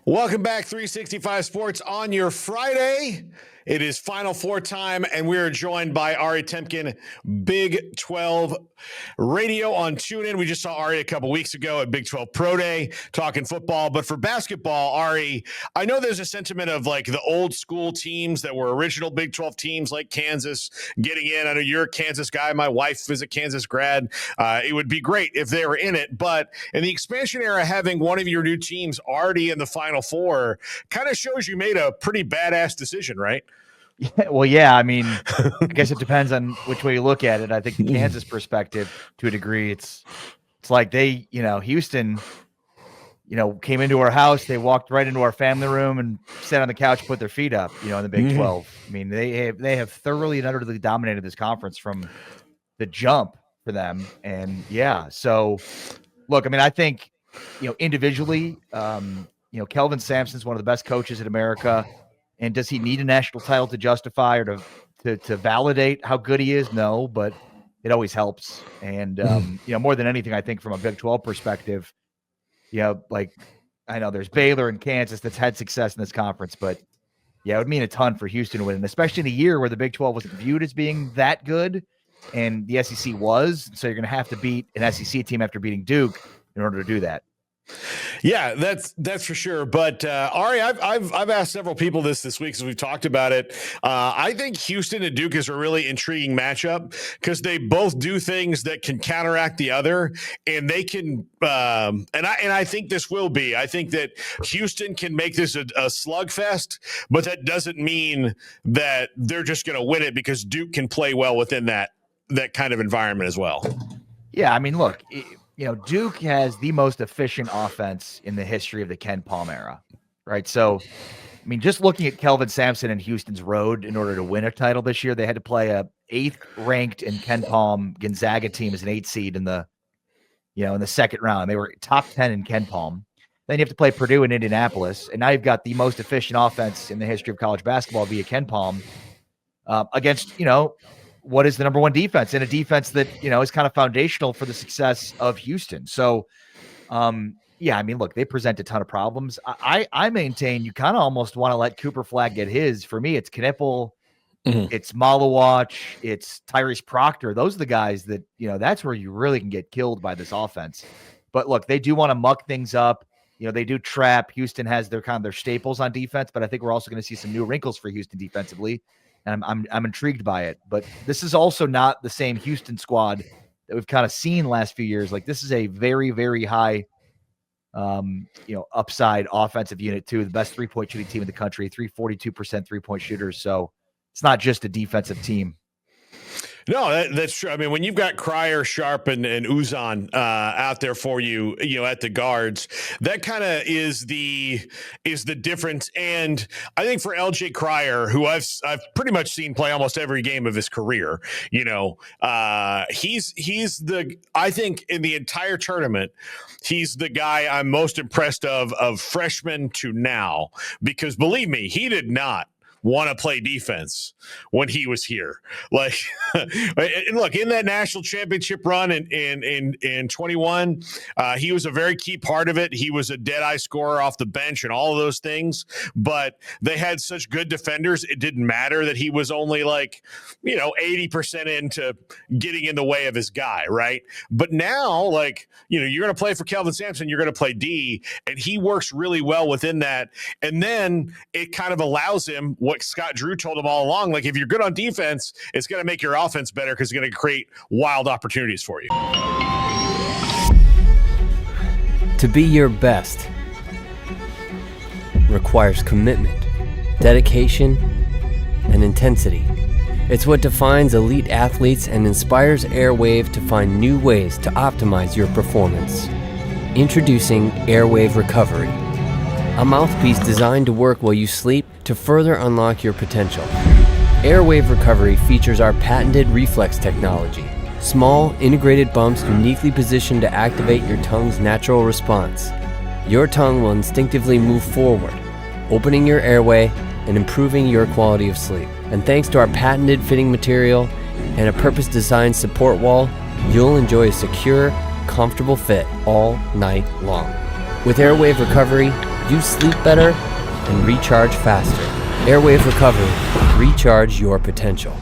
Welcome back, 365 Sports on your Friday. It is Final Four time, and we are joined by Ari Tempkin, Big 12 Radio on TuneIn. We just saw Ari a couple weeks ago at Big 12 Pro Day talking football. But for basketball, Ari, I know there's a sentiment of like the old school teams that were original Big 12 teams like Kansas getting in. I know you're a Kansas guy. My wife is a Kansas grad. It would be great if they were in it. But in the expansion era, having one of your new teams already in the Final Four kind of shows you made a pretty badass decision, right? Yeah, well, yeah. I mean, I guess it depends on which way you look at it. I think the Kansas perspective, to a degree, it's like they, Houston, came into our house. They walked right into our family room and sat on the couch, put their feet up, in the Big 12. I mean, they have thoroughly and utterly dominated this conference from the jump for them. And yeah, so look, I mean, I think, individually, Kelvin Sampson is one of the best coaches in America. And does he need a national title to justify or to validate how good he is? No, but it always helps. And, more than anything, I think from a Big 12 perspective, like I know there's Baylor and Kansas that's had success in this conference, but yeah, it would mean a ton for Houston to win, and especially in a year where the Big 12 wasn't viewed as being that good and the SEC was. So you're going to have to beat an SEC team after beating Duke in order to do that. Yeah, that's for sure. But Ari, I've asked several people this week as we've talked about it. I think Houston and Duke is a really intriguing matchup because they both do things that can counteract the other, and they can. And I think this will be. I think that Houston can make this a slugfest, but that doesn't mean that they're just going to win it because Duke can play well within that kind of environment as well. Yeah, I mean, look. Duke has the most efficient offense in the history of the Ken Palm era, right? So, I mean, just looking at Kelvin Sampson and Houston's road in order to win a title this year, they had to play a 8th ranked in Ken Palm Gonzaga team as an 8th seed in the second round. They were top 10 in Ken Palm. Then you have to play Purdue and Indianapolis, and now you've got the most efficient offense in the history of college basketball via Ken Palm against what is the number one defense, and a defense that, is kind of foundational for the success of Houston. So, yeah, I mean, look, they present a ton of problems. I maintain you kind of almost want to let Cooper Flagg get his. For me, it's Knipple, it's Malawach, it's Tyrese Proctor. Those are the guys that, that's where you really can get killed by this offense. But look, they do want to muck things up. They do trap. Houston has their staples on defense, but I think we're also going to see some new wrinkles for Houston defensively. And I'm intrigued by it, but this is also not the same Houston squad that we've kind of seen last few years. Like, this is a very, very high, upside offensive unit too. The best 3-point shooting team in the country, 42% 3-point shooters. So it's not just a defensive team. No, that's true. I mean, when you've got Cryer, Sharp, and Uzan out there for you, at the guards, that kind of is the difference. And I think for LJ Cryer, who I've pretty much seen play almost every game of his career, he's I think in the entire tournament, he's the guy I'm most impressed of freshman to now, because believe me, he did not want to play defense when he was here. Like, and look, in that national championship run in 21, he was a very key part of it. He was a dead-eye scorer off the bench and all of those things, but they had such good defenders. It didn't matter that he was only 80% into getting in the way of his guy, right? But now, you're going to play for Kelvin Sampson, you're going to play D, and he works really well within that. And then it kind of allows him what Scott Drew told him all along, if you're good on defense, it's going to make your offense better because it's going to create wild opportunities for you. To be your best requires commitment, dedication, and intensity. It's what defines elite athletes and inspires Airwaav to find new ways to optimize your performance. Introducing Airwaav Recovery, a mouthpiece designed to work while you sleep to further unlock your potential. Airwaav Recovery features our patented reflex technology, small, integrated bumps uniquely positioned to activate your tongue's natural response. Your tongue will instinctively move forward, opening your airway and improving your quality of sleep. And thanks to our patented fitting material and a purpose-designed support wall, you'll enjoy a secure, comfortable fit all night long. With Airwaav Recovery, You sleep better and recharge faster. Airwaav Recovery. Recharge your potential.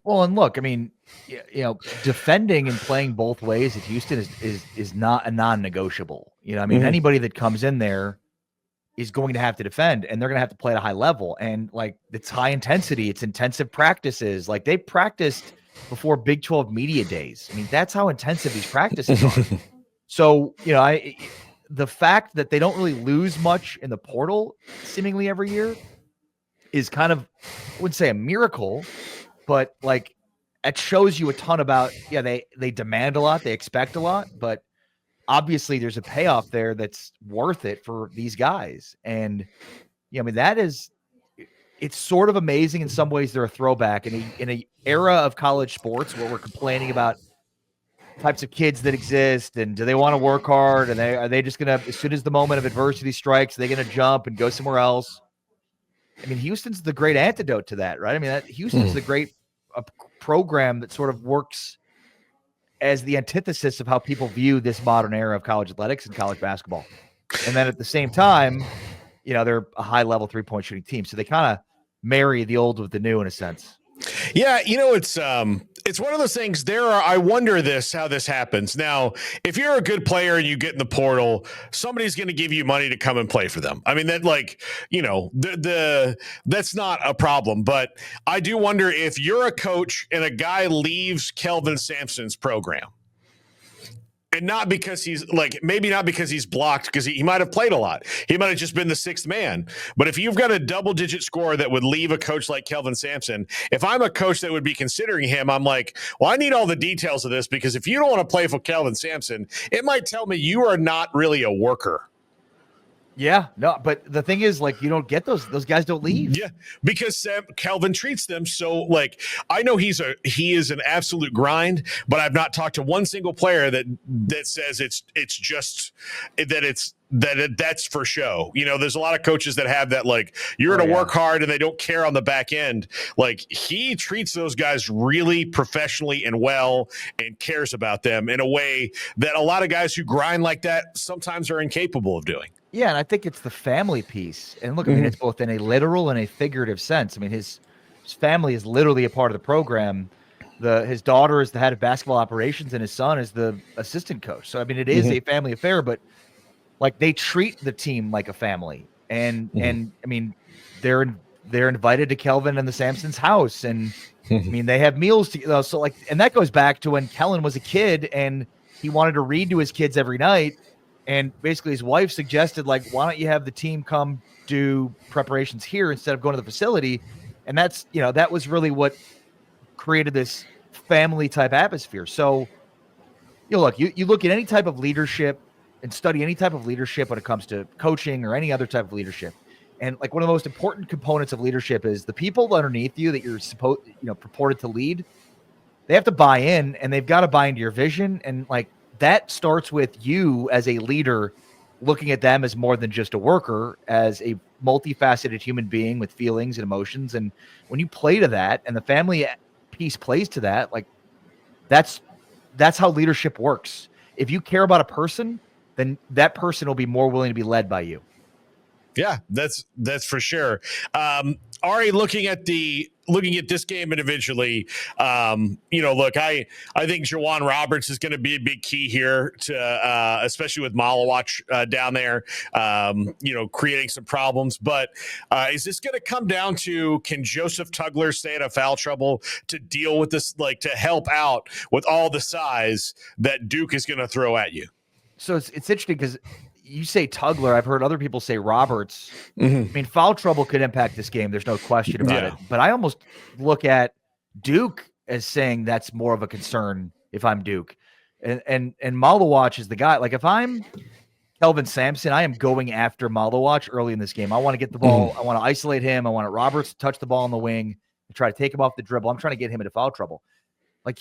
Well, and look, I mean, defending and playing both ways at Houston is not a non-negotiable. I mean, anybody that comes in there is going to have to defend, and they're going to have to play at a high level. And like, it's high intensity, it's intensive practices. Like, they practiced before Big 12 media days. I mean, that's how intensive these practices are. So, the fact that they don't really lose much in the portal seemingly every year is kind of, I wouldn't say a miracle, but like, it shows you a ton about, they demand a lot, they expect a lot, but obviously there's a payoff there that's worth it for these guys. And I mean, it's sort of amazing in some ways. They're a throwback in a era of college sports where we're complaining about types of kids that exist, and do they want to work hard, and are they just gonna, as soon as the moment of adversity strikes, are they gonna jump and go somewhere else? I mean, Houston's the great antidote to that, right? I mean, Houston's the great program that sort of works as the antithesis of how people view this modern era of college athletics and college basketball. And then at the same time, they're a high level 3-point shooting team. So they kind of marry the old with the new in a sense. Yeah, it's one of those things. I wonder how this happens. Now, if you're a good player and you get in the portal, somebody's going to give you money to come and play for them. I mean, that that's not a problem. But I do wonder if you're a coach and a guy leaves Kelvin Sampson's program. And not because maybe not because he's blocked, because he might have played a lot. He might have just been the sixth man. But if you've got a double-digit scorer that would leave a coach like Kelvin Sampson, if I'm a coach that would be considering him, I'm like, well, I need all the details of this, because if you don't want to play for Kelvin Sampson, it might tell me you are not really a worker. Yeah, no, but the thing is, like, you don't get those guys don't leave. Yeah, because Kelvin treats them so, like, I know he is an absolute grind, but I've not talked to one single player that says it's just that's for show. There's a lot of coaches that have that, like, you're going to work hard and they don't care on the back end. Like, he treats those guys really professionally and well, and cares about them in a way that a lot of guys who grind like that sometimes are incapable of doing. Yeah, and I think it's the family piece. And look, I mean, it's both in a literal and a figurative sense. I mean, his family is literally a part of the program. His daughter is the head of basketball operations, and his son is the assistant coach. So, I mean, it is a family affair, but like, they treat the team like a family. And I mean, they're invited to Kelvin and the Sampsons' house, and I mean, they have meals together. So, like, and that goes back to when Kellen was a kid and he wanted to read to his kids every night. And basically his wife suggested, like, why don't you have the team come do preparations here instead of going to the facility? And that's, that was really what created this family type atmosphere. So, look, you look at any type of leadership and study any type of leadership when it comes to coaching or any other type of leadership. And like, one of the most important components of leadership is the people underneath you that you're purported to lead. They have to buy in, and they've got to buy into your vision. And like, that starts with you as a leader looking at them as more than just a worker, as a multifaceted human being with feelings and emotions. And when you play to that, and the family piece plays to that, like, that's how leadership works. If you care about a person, then that person will be more willing to be led by you. Yeah, that's for sure. Ari, looking at this game individually, look, I think Juwan Roberts is going to be a big key here to, especially with Malawach down there, creating some problems. But is this going to come down to, can Joseph Tugler stay out of foul trouble to deal with this, like, to help out with all the size that Duke is going to throw at you? So it's interesting because you say Tugler. I've heard other people say Roberts. I mean, foul trouble could impact this game. There's no question about it. But I almost look at Duke as saying that's more of a concern if I'm Duke. And Malawach is the guy. Like, if I'm Kelvin Sampson, I am going after Malawach early in this game. I want to get the ball. I want to isolate him. I want Roberts to touch the ball on the wing and try to take him off the dribble. I'm trying to get him into foul trouble. Like,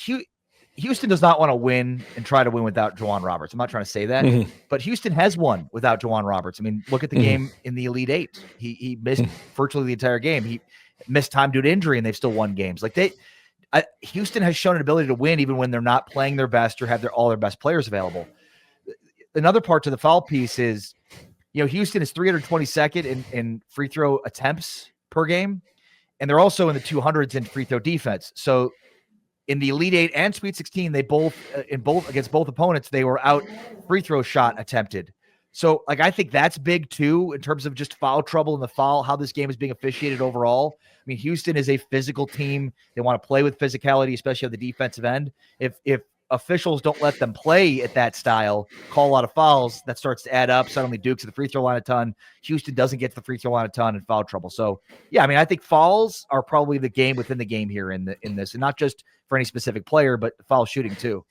Houston does not want to win and try to win without Juwan Roberts. I'm not trying to say that, but Houston has won without Juwan Roberts. I mean, look at the game in the Elite Eight. He missed virtually the entire game. He missed time due to injury, and they've still won games. Like, Houston has shown an ability to win even when they're not playing their best or have all their best players available. another part to the foul piece is, Houston is 322nd in free throw attempts per game, and they're also in the 200s in free throw defense. So in the Elite Eight and Sweet 16, they both against both opponents, they were out free throw shot attempted. So I think that's big too, in terms of just foul trouble and how this game is being officiated overall. I mean, Houston is a physical team. They want to play with physicality, especially on the defensive end. If officials don't let them play at that style, call a lot of fouls, that starts to add up. Suddenly Duke's at the free throw line a ton. Houston doesn't get to the free throw line a ton in foul trouble. So yeah, I mean, I think fouls are probably the game within the game here in this, and not just for any specific player, but foul shooting too.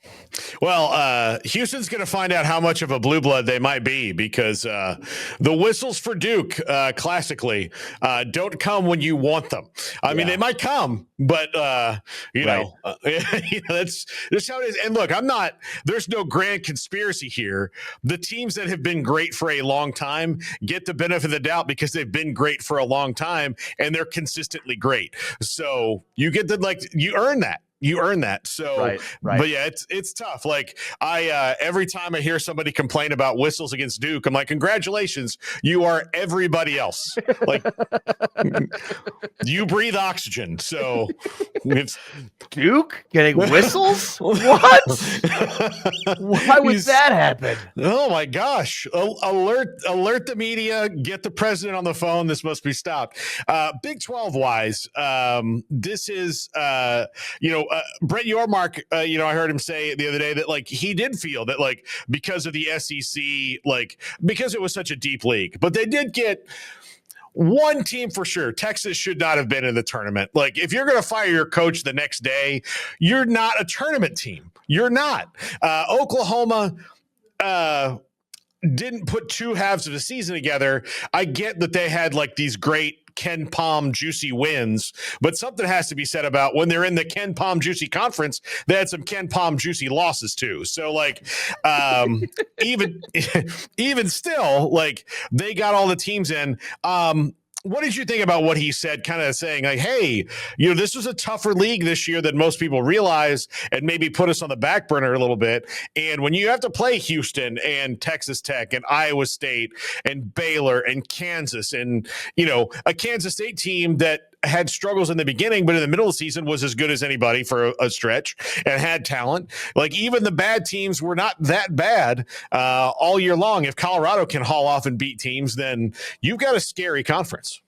Well, Houston's going to find out how much of a blue blood they might be, because the whistles for Duke, classically, don't come when you want them. I mean, they might come, but that's how it is. And look, there's no grand conspiracy here. The teams that have been great for a long time get the benefit of the doubt because they've been great for a long time and they're consistently great. So you get you earn that. So, right. But yeah, it's tough. Every time I hear somebody complain about whistles against Duke, I'm like, congratulations, you are everybody else. You breathe oxygen. So it's Duke getting whistles. What? Why would that happen? Oh my gosh! Alert the media. Get the president on the phone. This must be stopped. Big 12 wise, this is Brett Yormark, I heard him say the other day that he did feel that because of the SEC, because it was such a deep league, but they did get one team for sure. Texas should not have been in the tournament. If you're going to fire your coach the next day, you're not a tournament team. You're not. Oklahoma didn't put two halves of the season together. I get that they had these great Ken Palm juicy wins, but something has to be said about when they're in the Ken Palm juicy conference, they had some Ken Palm juicy losses too. So even still, they got all the teams in. What did you think about what he said, kind of saying hey, this was a tougher league this year than most people realize, and maybe put us on the back burner a little bit. And when you have to play Houston and Texas Tech and Iowa State and Baylor and Kansas and, a Kansas State team that had struggles in the beginning, but in the middle of the season was as good as anybody for a stretch and had talent. Even the bad teams were not that bad all year long. If Colorado can haul off and beat teams, then you've got a scary conference.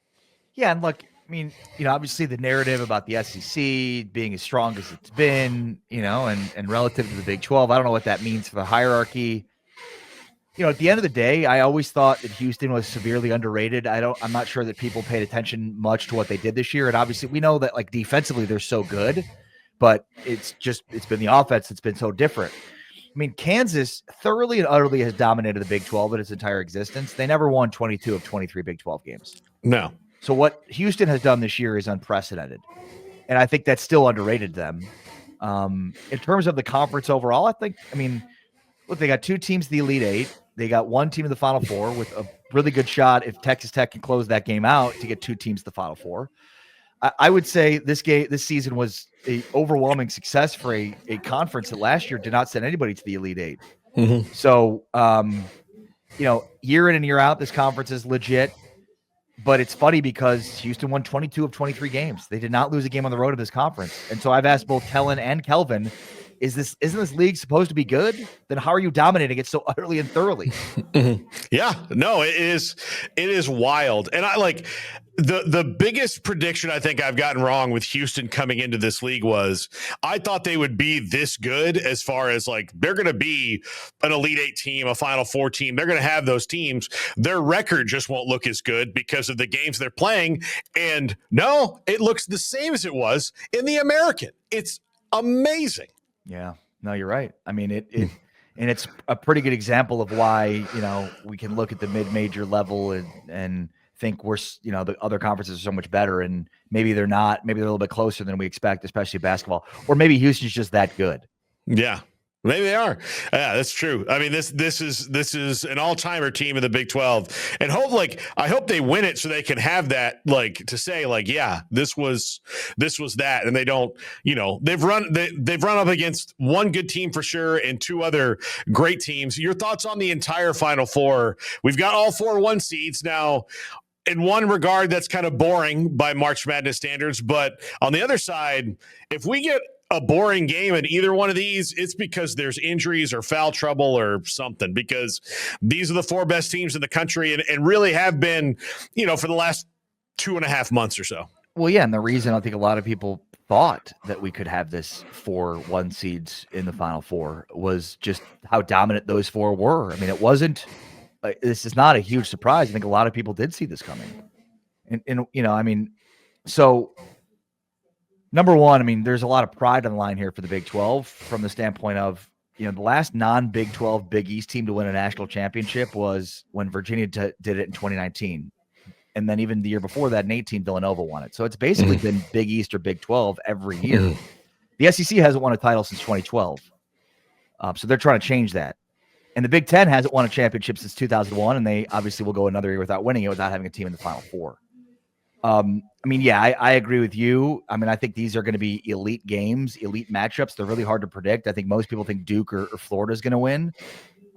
Yeah, and look, I mean, obviously the narrative about the SEC being as strong as it's been, and relative to the Big 12, I don't know what that means for the hierarchy. At the end of the day, I always thought that Houston was severely underrated. I'm not sure that people paid attention much to what they did this year. And obviously we know that defensively they're so good, but it's been the offense that's been so different. I mean, Kansas thoroughly and utterly has dominated the Big 12 in its entire existence. They never won 22 of 23 Big 12 games. No. So what Houston has done this year is unprecedented. And I think that's still underrated them. In terms of the conference overall, look, they got two teams in the Elite Eight. They got one team in the Final Four with a really good shot if Texas Tech can close that game out to get two teams to the Final Four. I would say this season was an overwhelming success for a conference that last year did not send anybody to the Elite Eight. Mm-hmm. So, year in and year out, this conference is legit. But it's funny because Houston won 22 of 23 games. They did not lose a game on the road in this conference. And so I've asked both Kellen and Kelvin, isn't this league supposed to be good? Then how are you dominating it so utterly and thoroughly? Yeah, no, it is wild. And I the biggest prediction I think I've gotten wrong with Houston coming into this league was I thought they would be this good as far as they're going to be an Elite Eight team, a Final Four team. They're going to have those teams. Their record just won't look as good because of the games they're playing. And no, it looks the same as it was in the American. It's amazing. Yeah, no, you're right. I mean, and it's a pretty good example of why, we can look at the mid-major level and think the other conferences are so much better, and maybe they're not. Maybe they're a little bit closer than we expect, especially basketball, or maybe Houston's just that good. Yeah. Maybe they are. Yeah, that's true. I mean, this is an all-timer team in the Big 12, and I hope they win it so they can have that to say yeah, this was that, and they don't. They've run up against one good team for sure and two other great teams. Your thoughts on the entire Final Four? We've got all 4 1 seeds now. In one regard, that's kind of boring by March Madness standards, but on the other side, if we get a boring game in either one of these, it's because there's injuries or foul trouble or something, because these are the 4 best teams in the country and really have been, for the last 2.5 months or so. Well, yeah. And the reason I think a lot of people thought that we could have this 4 1 seeds in the Final Four was just how dominant those 4 were. I mean, it wasn't, this is not a huge surprise. I think a lot of people did see this coming. And so number one, there's a lot of pride on the line here for the Big 12 from the standpoint of, the last non-Big 12 Big East team to win a national championship was when Virginia did it in 2019. And then even the year before that, in 18, Villanova won it. So it's basically been Big East or Big 12 every year. The SEC hasn't won a title since 2012. So they're trying to change that. And the Big 10 hasn't won a championship since 2001, and they obviously will go another year without winning it, without having a team in the Final Four. I agree with you. I think these are going to be elite games, elite matchups. They're really hard to predict. I think most people think Duke or Florida is going to win.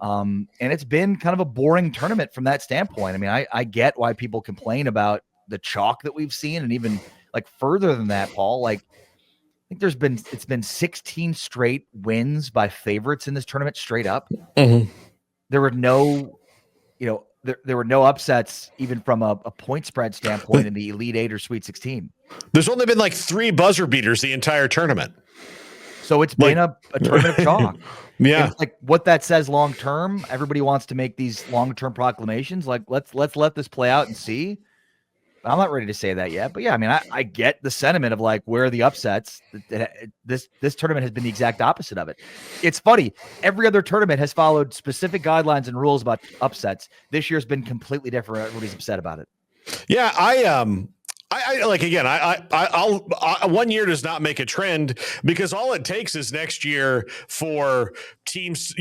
And it's been kind of a boring tournament from that standpoint. I get why people complain about the chalk that we've seen, and even further than that, Paul, I think it's been 16 straight wins by favorites in this tournament straight up. Mm-hmm. There were no, there were no upsets even from a point spread standpoint in the Elite Eight or Sweet 16. There's only been 3 buzzer beaters the entire tournament. So it's been a tournament of chalk. Yeah. And what that says long term, everybody wants to make these long-term proclamations. Let's let this play out and see. I'm not ready to say that yet, but yeah, I get the sentiment of where are the upsets. This tournament has been the exact opposite of it. It's funny. Every other tournament has followed specific guidelines and rules about upsets. This year's been completely different. Everybody's upset about it. Yeah. I'll 1 year does not make a trend, because all it takes is next year for teams,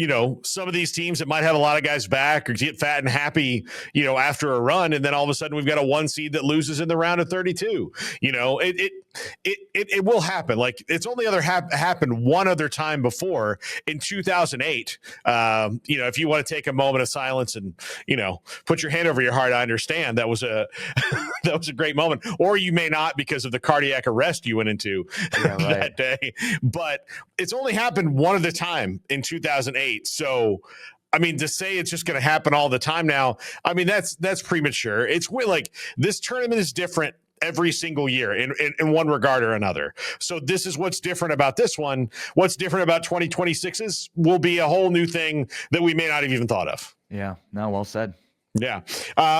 some of these teams that might have a lot of guys back or get fat and happy, after a run. And then all of a sudden we've got a 1 seed that loses in the round of 32. It will happen. It's only happened one other time before, in 2008. If you want to take a moment of silence and, put your hand over your heart, I understand that was a great moment. Or you may not, because of the cardiac arrest you went into that day. But it's only happened one other time in 2008. So, to say it's just going to happen all the time now, that's premature. It's this tournament is different every single year in one regard or another. So this is what's different about this one. What's different about 2026 will be a whole new thing that we may not have even thought of. Yeah. No, well said. Yeah.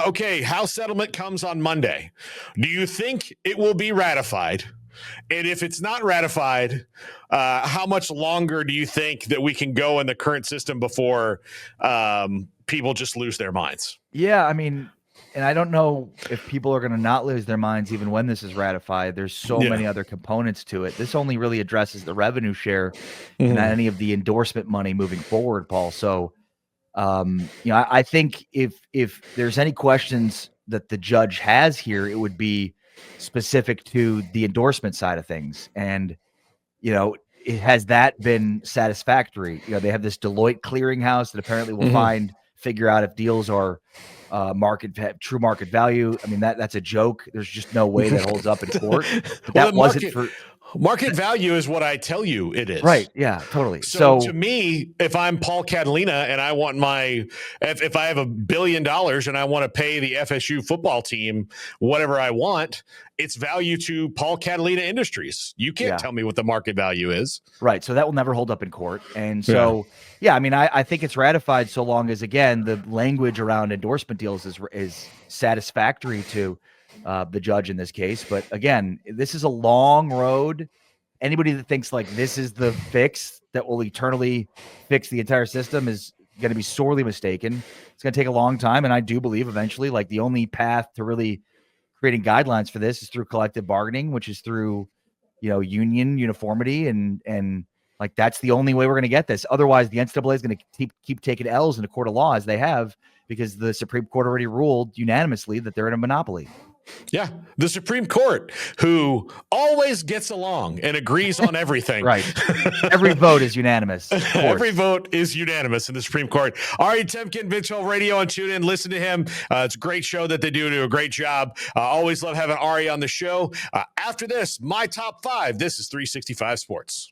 Okay. House settlement comes on Monday. Do you think it will be ratified? And if it's not ratified, how much longer do you think that we can go in the current system before people just lose their minds? Yeah. And I don't know if people are going to not lose their minds even when this is ratified. There's so many other components to it. This only really addresses the revenue share and not any of the endorsement money moving forward, Paul. So, I think if there's any questions that the judge has here, it would be specific to the endorsement side of things. And, has that been satisfactory? They have this Deloitte clearinghouse that apparently will figure out if deals are true market value. That's a joke. There's just no way that holds up in court. But that wasn't for market value is what I tell you it is. Right. Yeah, totally. So to me, if I'm Paul Catalina and I want if I have $1 billion and I want to pay the FSU football team whatever I want, it's value to Paul Catalina Industries. You can't tell me what the market value is. Right. So that will never hold up in court. And so, I think it's ratified so long as, again, the language around endorsement deals is satisfactory to the judge in this case. But again, this is a long road. Anybody that thinks this is the fix that will eternally fix the entire system is going to be sorely mistaken. It's going to take a long time. And I do believe eventually, the only path to really creating guidelines for this is through collective bargaining, which is through, union uniformity and Like, that's the only way we're going to get this. Otherwise, the NCAA is going to keep taking L's in a court of law, as they have, because the Supreme Court already ruled unanimously that they're in a monopoly. Yeah, the Supreme Court, who always gets along and agrees on everything. Right. Every vote is unanimous. Every vote is unanimous in the Supreme Court. Ari Tempkin, Big 12 Radio on TuneIn. Listen to him. It's a great show that they do a great job. Always love having Ari on the show. After this, my top 5. This is 365 Sports.